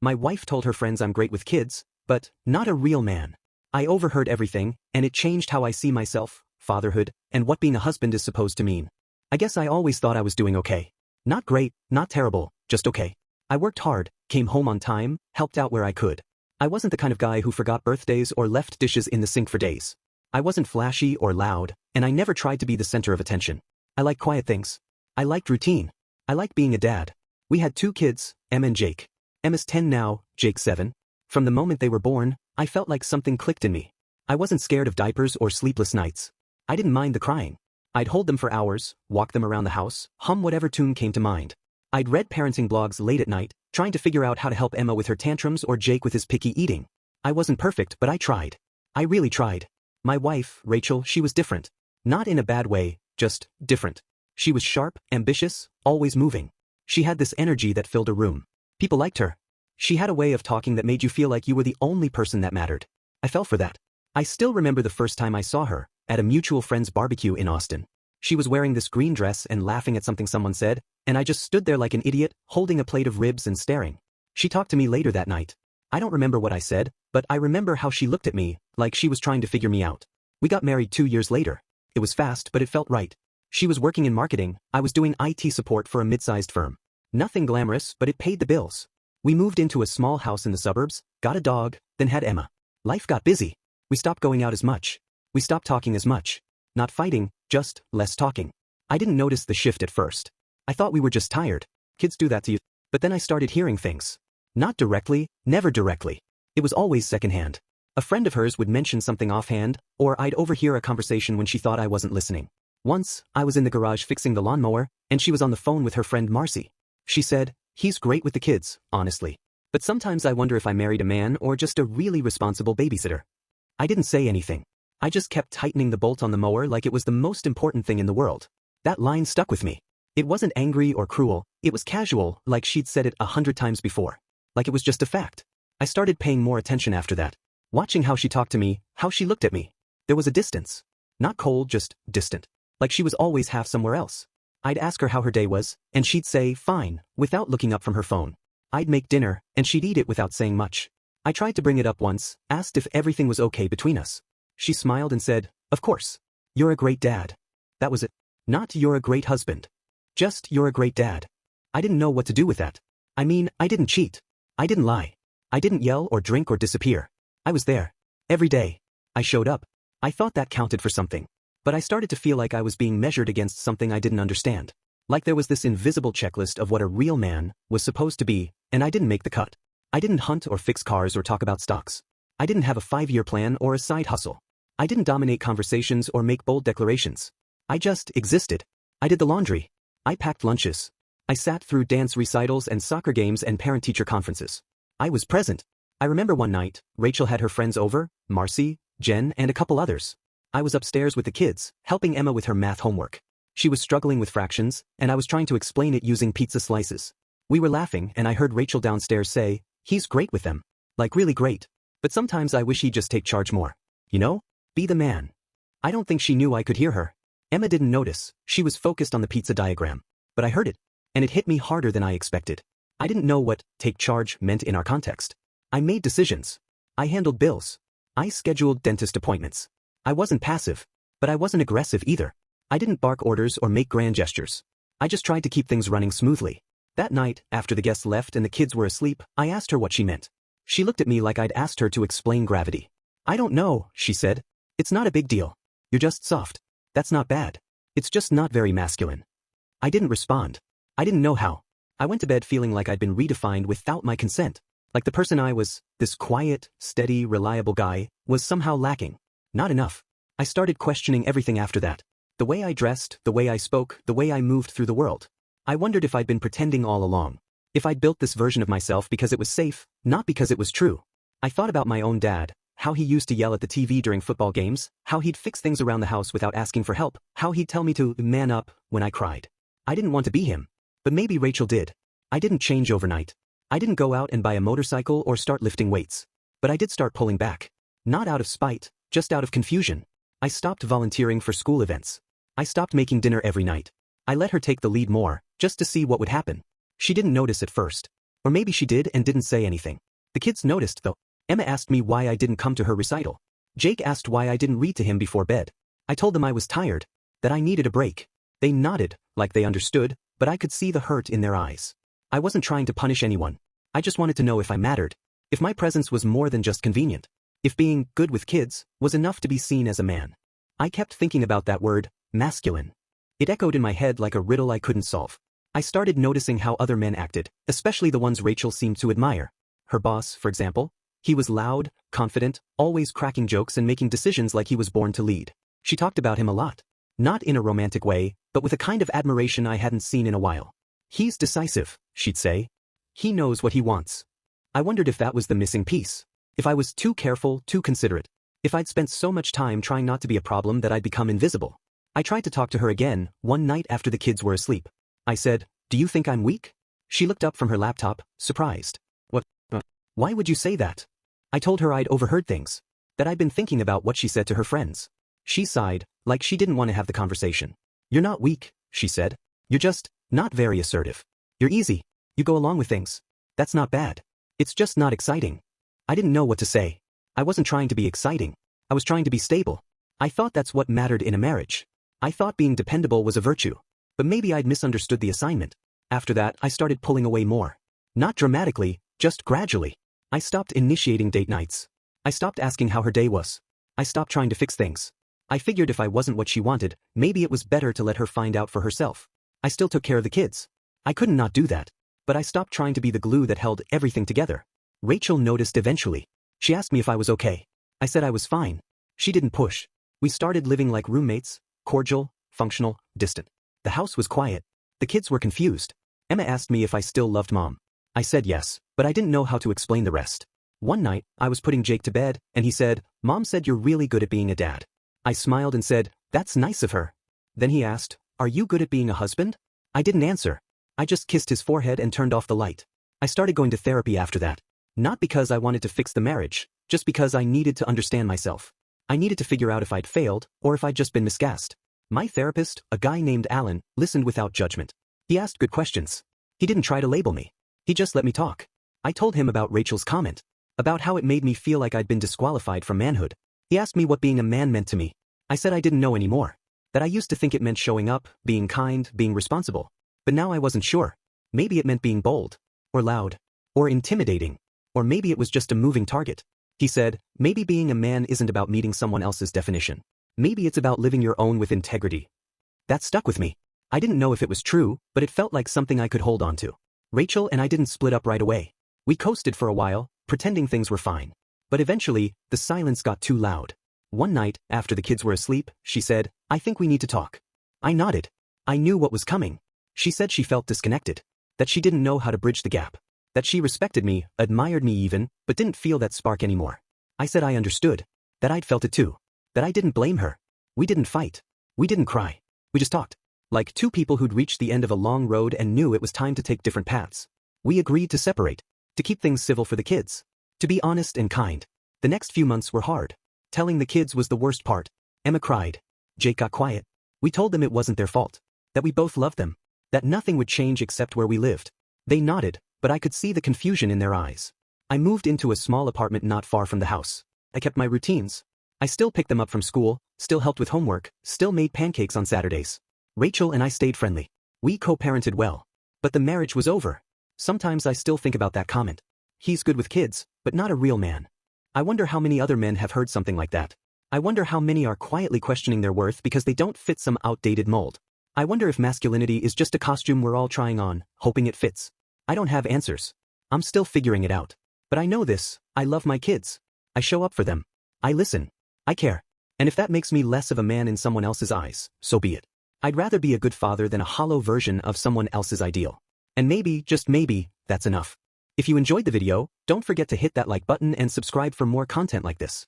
My wife told her friends I'm great with kids, but not a real man. I overheard everything, and it changed how I see myself, fatherhood, and what being a husband is supposed to mean. I guess I always thought I was doing okay. Not great, not terrible, just okay. I worked hard, came home on time, helped out where I could. I wasn't the kind of guy who forgot birthdays or left dishes in the sink for days. I wasn't flashy or loud, and I never tried to be the center of attention. I like quiet things. I liked routine. I like being a dad. We had 2 kids, Emma and Jake. Emma's 10 now, Jake's 7. From the moment they were born, I felt like something clicked in me. I wasn't scared of diapers or sleepless nights. I didn't mind the crying. I'd hold them for hours, walk them around the house, hum whatever tune came to mind. I'd read parenting blogs late at night, trying to figure out how to help Emma with her tantrums or Jake with his picky eating. I wasn't perfect, but I tried. I really tried. My wife, Rachel, she was different. Not in a bad way, just different. She was sharp, ambitious, always moving. She had this energy that filled a room. People liked her. She had a way of talking that made you feel like you were the only person that mattered. I fell for that. I still remember the first time I saw her, at a mutual friend's barbecue in Austin. She was wearing this green dress and laughing at something someone said, and I just stood there like an idiot, holding a plate of ribs and staring. She talked to me later that night. I don't remember what I said, but I remember how she looked at me, like she was trying to figure me out. We got married 2 years later. It was fast, but it felt right. She was working in marketing, I was doing IT support for a mid-sized firm. Nothing glamorous, but it paid the bills. We moved into a small house in the suburbs, got a dog, then had Emma. Life got busy. We stopped going out as much. We stopped talking as much. Not fighting, just less talking. I didn't notice the shift at first. I thought we were just tired. Kids do that to you. But then I started hearing things. Not directly, never directly. It was always secondhand. A friend of hers would mention something offhand, or I'd overhear a conversation when she thought I wasn't listening. Once, I was in the garage fixing the lawnmower, and she was on the phone with her friend Marcy. She said, "He's great with the kids, honestly. But sometimes I wonder if I married a man or just a really responsible babysitter." I didn't say anything. I just kept tightening the bolt on the mower like it was the most important thing in the world. That line stuck with me. It wasn't angry or cruel, it was casual, like she'd said it 100 times before. Like it was just a fact. I started paying more attention after that. Watching how she talked to me, how she looked at me. There was a distance. Not cold, just distant. Like she was always half somewhere else. I'd ask her how her day was, and she'd say, "Fine," without looking up from her phone. I'd make dinner, and she'd eat it without saying much. I tried to bring it up once, asked if everything was okay between us. She smiled and said, "Of course. You're a great dad." That was it. Not "you're a great husband." Just "you're a great dad." I didn't know what to do with that. I mean, I didn't cheat. I didn't lie. I didn't yell or drink or disappear. I was there. Every day. I showed up. I thought that counted for something. But I started to feel like I was being measured against something I didn't understand. Like there was this invisible checklist of what a real man was supposed to be, and I didn't make the cut. I didn't hunt or fix cars or talk about stocks. I didn't have a 5-year plan or a side hustle. I didn't dominate conversations or make bold declarations. I just existed. I did the laundry. I packed lunches. I sat through dance recitals and soccer games and parent-teacher conferences. I was present. I remember one night, Rachel had her friends over, Marcy, Jen, and a couple others. I was upstairs with the kids, helping Emma with her math homework. She was struggling with fractions, and I was trying to explain it using pizza slices. We were laughing, and I heard Rachel downstairs say, "He's great with them. Like really great. But sometimes I wish he'd just take charge more. You know? Be the man." I don't think she knew I could hear her. Emma didn't notice, she was focused on the pizza diagram. But I heard it. And it hit me harder than I expected. I didn't know what "take charge" meant in our context. I made decisions. I handled bills. I scheduled dentist appointments. I wasn't passive, but I wasn't aggressive either. I didn't bark orders or make grand gestures. I just tried to keep things running smoothly. That night, after the guests left and the kids were asleep, I asked her what she meant. She looked at me like I'd asked her to explain gravity. "I don't know," she said. "It's not a big deal. You're just soft. That's not bad. It's just not very masculine." I didn't respond. I didn't know how. I went to bed feeling like I'd been redefined without my consent. Like the person I was, this quiet, steady, reliable guy, was somehow lacking. Not enough. I started questioning everything after that. The way I dressed, the way I spoke, the way I moved through the world. I wondered if I'd been pretending all along. If I'd built this version of myself because it was safe, not because it was true. I thought about my own dad, how he used to yell at the TV during football games, how he'd fix things around the house without asking for help, how he'd tell me to man up when I cried. I didn't want to be him. But maybe Rachel did. I didn't change overnight. I didn't go out and buy a motorcycle or start lifting weights. But I did start pulling back. Not out of spite, just out of confusion. I stopped volunteering for school events. I stopped making dinner every night. I let her take the lead more, just to see what would happen. She didn't notice at first. Or maybe she did and didn't say anything. The kids noticed though. Emma asked me why I didn't come to her recital. Jake asked why I didn't read to him before bed. I told them I was tired, that I needed a break. They nodded, like they understood, but I could see the hurt in their eyes. I wasn't trying to punish anyone. I just wanted to know if I mattered. If my presence was more than just convenient. If being good with kids was enough to be seen as a man. I kept thinking about that word, masculine. It echoed in my head like a riddle I couldn't solve. I started noticing how other men acted, especially the ones Rachel seemed to admire. Her boss, for example. He was loud, confident, always cracking jokes and making decisions like he was born to lead. She talked about him a lot. Not in a romantic way, but with a kind of admiration I hadn't seen in a while. He's decisive, she'd say. He knows what he wants. I wondered if that was the missing piece. If I was too careful, too considerate. If I'd spent so much time trying not to be a problem that I'd become invisible. I tried to talk to her again, one night after the kids were asleep. I said, "Do you think I'm weak?" She looked up from her laptop, surprised. "What? Why would you say that?" I told her I'd overheard things. That I'd been thinking about what she said to her friends. She sighed, like she didn't want to have the conversation. "You're not weak," she said. "You're just not very assertive. You're easy. You go along with things. That's not bad. It's just not exciting." I didn't know what to say. I wasn't trying to be exciting. I was trying to be stable. I thought that's what mattered in a marriage. I thought being dependable was a virtue. But maybe I'd misunderstood the assignment. After that, I started pulling away more. Not dramatically, just gradually. I stopped initiating date nights. I stopped asking how her day was. I stopped trying to fix things. I figured if I wasn't what she wanted, maybe it was better to let her find out for herself. I still took care of the kids. I couldn't not do that. But I stopped trying to be the glue that held everything together. Rachel noticed eventually. She asked me if I was okay. I said I was fine. She didn't push. We started living like roommates, cordial, functional, distant. The house was quiet. The kids were confused. Emma asked me if I still loved Mom. I said yes, but I didn't know how to explain the rest. One night, I was putting Jake to bed, and he said, "Mom said you're really good at being a dad." I smiled and said, "That's nice of her." Then he asked, "Are you good at being a husband?" I didn't answer. I just kissed his forehead and turned off the light. I started going to therapy after that. Not because I wanted to fix the marriage, just because I needed to understand myself. I needed to figure out if I'd failed, or if I'd just been miscast. My therapist, a guy named Alan, listened without judgment. He asked good questions. He didn't try to label me. He just let me talk. I told him about Rachel's comment. About how it made me feel like I'd been disqualified from manhood. He asked me what being a man meant to me. I said I didn't know anymore. That I used to think it meant showing up, being kind, being responsible. But now I wasn't sure. Maybe it meant being bold. Or loud. Or intimidating. Or maybe it was just a moving target. He said, maybe being a man isn't about meeting someone else's definition. Maybe it's about living your own with integrity. That stuck with me. I didn't know if it was true, but it felt like something I could hold on to. Rachel and I didn't split up right away. We coasted for a while, pretending things were fine. But eventually, the silence got too loud. One night, after the kids were asleep, she said, "I think we need to talk." I nodded. I knew what was coming. She said she felt disconnected. That she didn't know how to bridge the gap. That she respected me, admired me even, but didn't feel that spark anymore. I said I understood. That I'd felt it too. That I didn't blame her. We didn't fight. We didn't cry. We just talked. Like two people who'd reached the end of a long road and knew it was time to take different paths. We agreed to separate. To keep things civil for the kids. To be honest and kind. The next few months were hard. Telling the kids was the worst part. Emma cried. Jake got quiet. We told them it wasn't their fault. That we both loved them. That nothing would change except where we lived. They nodded, but I could see the confusion in their eyes. I moved into a small apartment not far from the house. I kept my routines. I still picked them up from school, still helped with homework, still made pancakes on Saturdays. Rachel and I stayed friendly. We co-parented well. But the marriage was over. Sometimes I still think about that comment. He's good with kids, but not a real man. I wonder how many other men have heard something like that. I wonder how many are quietly questioning their worth because they don't fit some outdated mold. I wonder if masculinity is just a costume we're all trying on, hoping it fits. I don't have answers. I'm still figuring it out. But I know this, I love my kids. I show up for them. I listen. I care. And if that makes me less of a man in someone else's eyes, so be it. I'd rather be a good father than a hollow version of someone else's ideal. And maybe, just maybe, that's enough. If you enjoyed the video, don't forget to hit that like button and subscribe for more content like this.